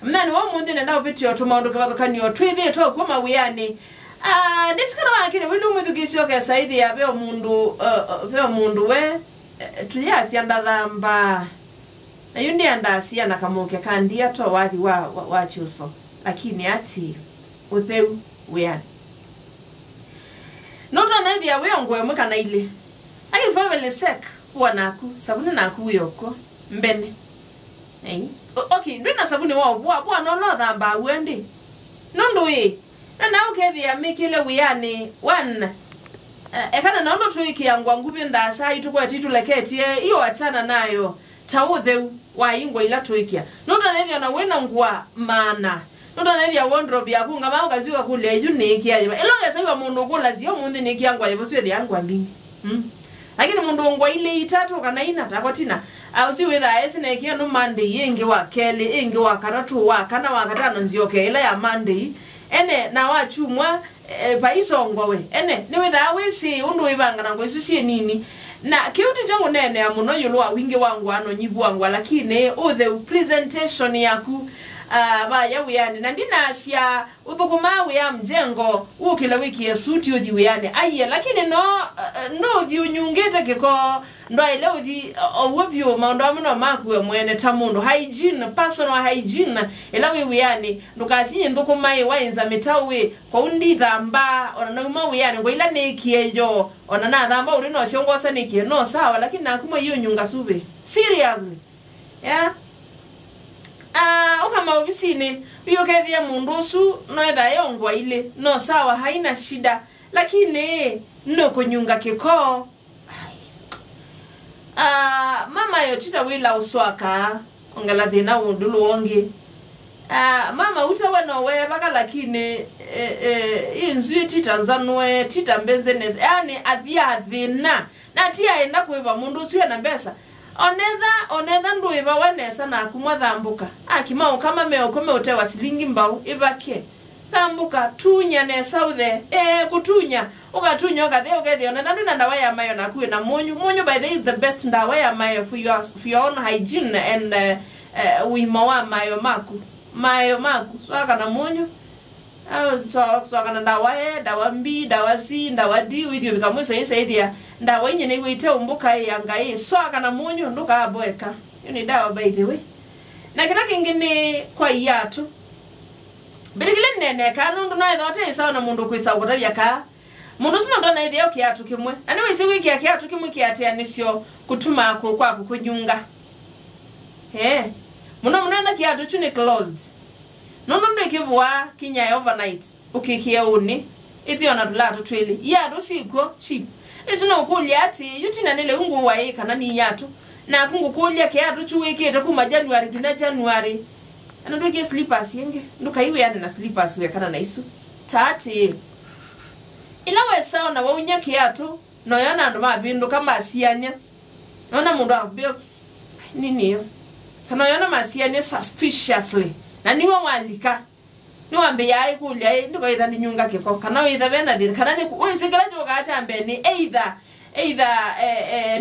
mnani wa munde na upitio tumaundu kabakanyo twithe to kuma wiani diskara wakine windu muthugisio ke saidi ya veo mundu we tuyasi anda thamba na yundi andasi ana kamoke kandia to wathi wa chuso lakini ati Utheu wiani noto na dia we ngwe muka na ile ali favele sek kwa naku sabuni naku yoko mbene okay ndina sabuni wa bwa no thamba wende nondo we na ukethia mikile wiani one ekana nondo tuiki yangwa ngubi ndasa itukwa tituleketie iyo achana nayo Utheu wa ingwa ila tuikia nondo na na wena ngwa maana nondo na wardrobe yaku ngama ukaziwa kule unique yaje elonge saiwa mundu kula zio mundu niki yangwa yebo swede yangwa mbingi lakini mundu ngwa ile itatu kana ina takotina au si witha esine kia no Monday yengi wa kele yengi wa karatu wa kana wa katano nzioke ila ya Monday ene na wachumwa paisongwa we ene ni witha wisi undu ibanga nango isusie nini na kiuti changu nene ya muno yulwa wingi wangu ano nyibu wangu lakini Utheu presentation yaku ba ya wiani na ndina asia uthukumaa ya mjengo ukila wiki ya suti uji wiani aye lakini no uji unyungete kiko ndo ile uji owobyo maondo muno maku mwene tamundo hygiene personal hygiene ila wiani ndukasinye nthukumaa wainza metawe kwa undi thamba ona no wiani ngo ila nekiejo ona na thamba uri no shongosa nekie no sawa lakini nakuma hiyo nyunga sube seriously yeah ukama ofisini uyokethia mundu su no etha yongwa ile no sawa haina shida lakini no kunyunga kiko mama yo tita wila uswaka ongala thina undulu wongi mama utawa no we baka lakini inzu tita zanwe tita mbenzenes yani athina na tia enda kuiba mundu su na mbesa onetha nduiba wanesa na kumwa thambuka akimao kama meokome utewa silingi mbau ibake thambuka tunya nesa uthe kutunya ukatunya ukathe onetha ndina ndawa ya mayo na kuwe na monyu by the is the best ndawa ya mayo for your own hygiene and wima wa mayo maku swaka na monyu swaka na dawa mbi dawa si dawa di with bikamweso yesaidia ndawa nyene iwite umbuka yanga swaka na munyu nduka aboeka yoni dawa by the way na kila kingine kwa yatu biligile nene kanu ndo na yote sawa na mundu kwisa kutabya ka mundu sino ndo na idea okiyatu kimwe ani wisi wiki yakiyatu kimwe kiyatani sio kutuma kwa kunyunga muno enda kiyatu chune closed nono ndekebwa kinya overnight ukikia uni ithi ona dulatu twili ya ndo siko cheap isino kulia ati yutina nele ungu wae kana ni yatu na kungu kulia ke atu chuweke ta kuma January kina January ana ndoke slippers yenge ndoka iwe yana na slippers we kana na isu tati ila we sawa na waunya ke atu no yana ndo mabindu kama asianya nona mundu akubio nini yo kana yana masianya suspiciously na niwe walika niwambe yai kulia ndiko ida ni nyunga kiko kana ida bena dir kana ni uisigala joka acha mbeni either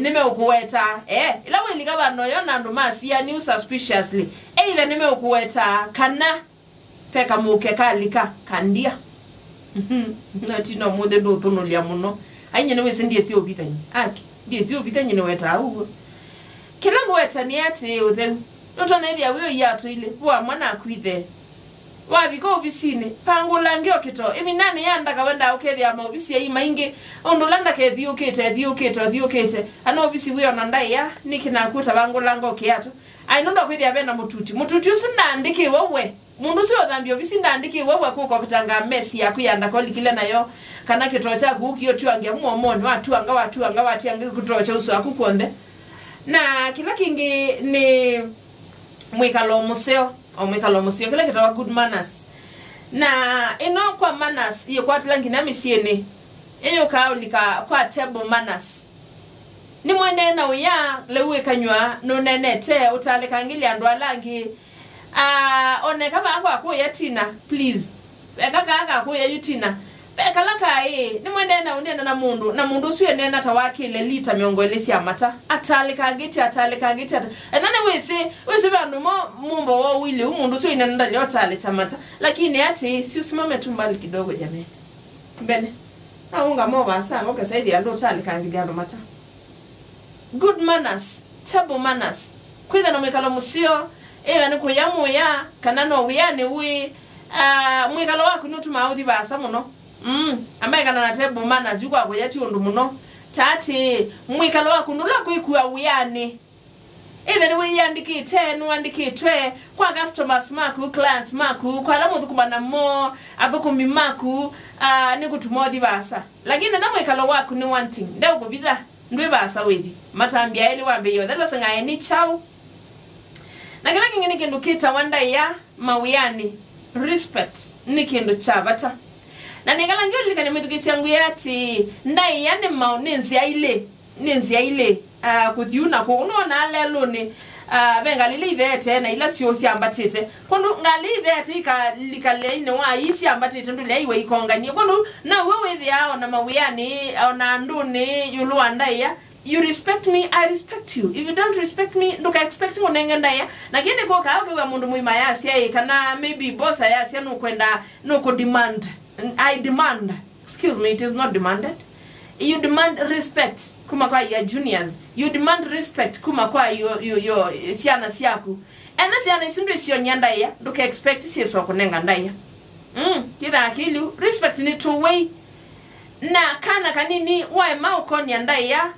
nime ukuweta ila welika bano yona ndo masia ni suspiciously either nime ukuweta kana peka muke kalika kandia natino mode do tonolia muno anyene wese ndiye si obitani ndiye si obitani ne weta awu kila ngweta ni ati Utheu notona bia we yato ile bwa mwana akwithe wabiko obisine pangula ngio kito imi nani yanda kawenda ukethia ma obisi ya maingi ondolanda ke thiukete ana obisi we onanda ya nikina kuta bangula ngo kiato ainondo kwithia bena mututi usu ndandike wewe mundu sio dhambi obisi ndandike wewe kuko kitanga mesi ya kuyanda ko likile nayo kana kito cha guki yotu ange muomoni watu anga wati ange kutocha usu akukonde na kila kingi ni mwikalo museo kile kitawa good manners na ino kwa manners iyo kwa tilangi na misiene iyo kaulika kwa table manners ni mwende na uya lewe kanywa no nenete utaleka ngili andu alangi one kama ako yatina please kaka ako ya yutina Pekalaka ni mwende na unena na mundu suye nena tawakile lita miongolesi ya mata atalika giti enane wese bandu mumbo wa wili mundu suye nena leo atalita mata lakini ati si usimame tu mbali kidogo jamani mbene na unga moba sana ukasaidi ya ndo talika ngiliano mata good manners table manners kwitha no mwikalo musio ila ni kuyamu ya kanano wiyane mwikalo waku nutuma authi basa muno ambaye kana na table manners yuko akoyati undu muno tati mwikalo waku nula kuikuwa wiyane ila ni wiyandikite nuandikitwe kwa customers maku clients maku kwa lamu thukubana mo athukumi maku ni kutumothi basa lakini na mwikalo waku ni wanting ndeu kubitha ndwe basa wedi matambia eli wambeyo that was ngaye ni chao na kila kingine kindu kita wanda ya mawiyani respect ni kindu chabata na ningala ngyo likanya mituki yangu yati ndai yani maunenzi ya ile kuthiuna ko unaona lelo ni bengalile ithete na ila sio siambatite kondo ngali ithete likale ine wa isi ambatite ndule iwe ikonganie kondo na wewe thia na mawiyani ona ndune yuluanda ya you respect me I respect you if you don't respect me nduka expect ngonenga ndaya na kende ko ka kwa mundu muima yasi ai kana maybe boss yasi no kwenda no ko demand I demand excuse me it is not demanded you demand respect kuma kwa ya juniors you demand respect kuma kwa yo siana siaku and this yana isundu sio nyanda ya nduka expect sieso kunenga ndaya kida akili respect ni two way na kana kanini wa ma ukoni ndaya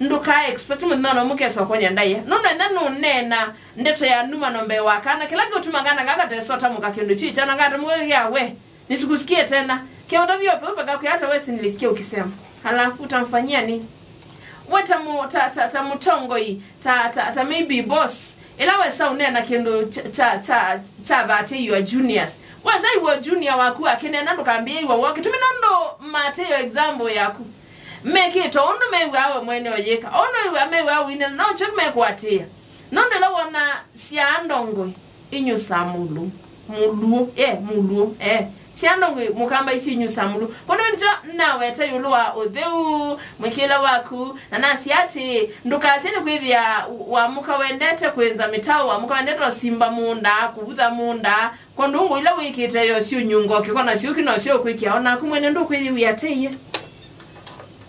nduka expect mudhano mukeso konya ndaya no nena ndeto ya numa nombe wakana kila gotumangana gaga tesota mukakindu chicha na ngata mwe yawe nisikusikie tena kia odavyo pepe gaku hata wewe nilisikia ukisema halafu utamfanyia nini watamutongo hii ta maybe boss ila wesa unena kindu cha that your juniors wasa iwo junior waku akinena ndukaambia iwo woki tuminando mate yo example yaku make it ono mewe awe mwene oyeka ono iwe mewe awe ina no check me kwatia nondo la wana siandongwe inyusa mulu siandongwe mukamba isi inyusa mulu kono njo nawe ta yulwa Utheu mwekela waku na nasi ati ndukaseni kwithia wa muka wendete kweza mitao wa muka wendete simba munda kubutha munda kondo ngo ila wikite yo sio nyungo kikona sio kino sio kwikia ona kumwene ndo kwithi wiateye